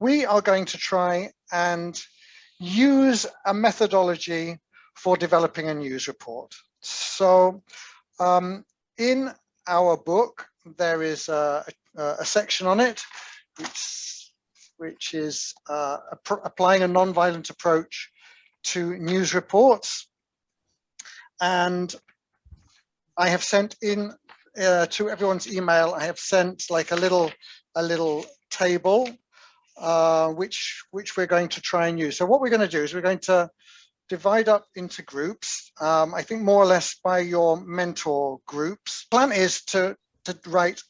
we are going to try and use a methodology for developing a news report. So in our book, there is a section on it, which is applying a nonviolent approach to news reports. And I have sent in to everyone's email, I have sent like a little table, which we're going to try and use. So what we're going to do is we're going to divide up into groups, I think more or less by your mentor groups. The plan is to write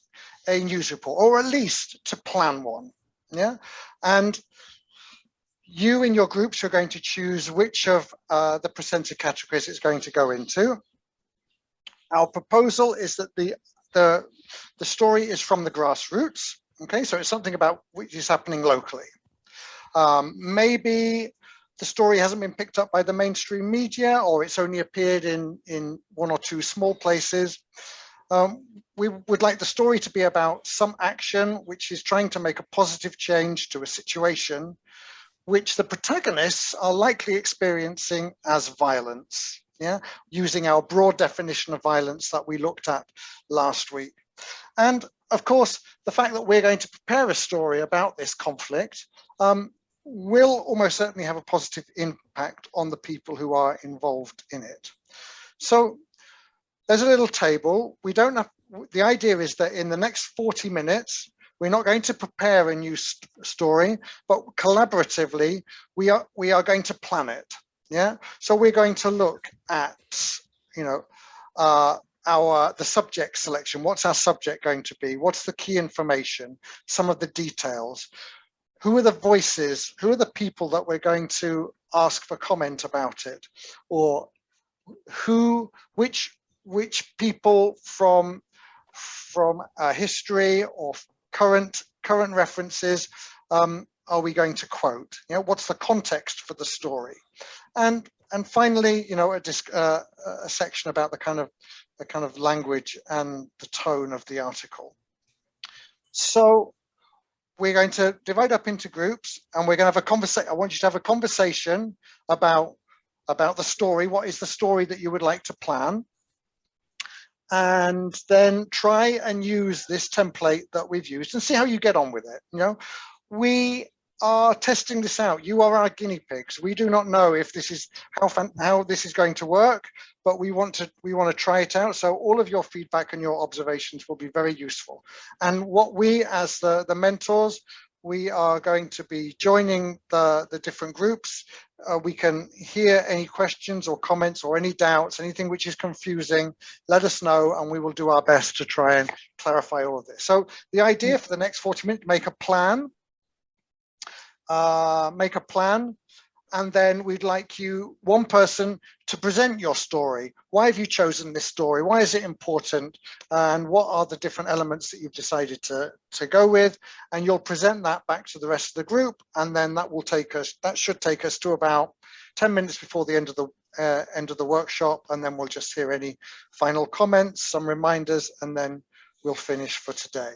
a news report, or at least to plan one, yeah? And you in your groups are going to choose which of the presenter categories it's going to go into. Our proposal is that the story is from the grassroots, okay? So it's something about which is happening locally. Maybe the story hasn't been picked up by the mainstream media, or it's only appeared in one or two small places. We would like the story to be about some action which is trying to make a positive change to a situation which the protagonists are likely experiencing as violence, yeah, using our broad definition of violence that we looked at last week. And of course, the fact that we're going to prepare a story about this conflict will almost certainly have a positive impact on the people who are involved in it. So there's a little table. We don't have, the idea is that in the next 40 minutes, we're not going to prepare a new story, but collaboratively, we are going to plan it. Yeah. So we're going to look at, you know, the subject selection. What's our subject going to be? What's the key information? Some of the details. Who are the voices? Who are the people that we're going to ask for comment about it? Or which people from history or current references are we going to quote? You know, what's the context for the story? And finally, you know, a section about the kind of language and the tone of the article. So we're going to divide up into groups, and we're going to have a conversation. I want you to have a conversation about the story. What is the story that you would like to plan? And then try and use this template that we've used and see how you get on with it. You know, we are testing this out. You are our guinea pigs. We do not know if this is how this is going to work, but we want to try it out. So all of your feedback and your observations will be very useful. And what we, as the mentors, we are going to be joining the different groups. We can hear any questions or comments or any doubts, anything which is confusing, let us know, and we will do our best to try and clarify all of this. So the idea for the next 40 minutes, make a plan, and then we'd like you, one person, to present your story. Why have you chosen this story? Why is it important? And what are the different elements that you've decided to go with? And you'll present that back to the rest of the group, and then that should take us to about 10 minutes before the end of the workshop, and then we'll just hear any final comments, some reminders, and then we'll finish for today.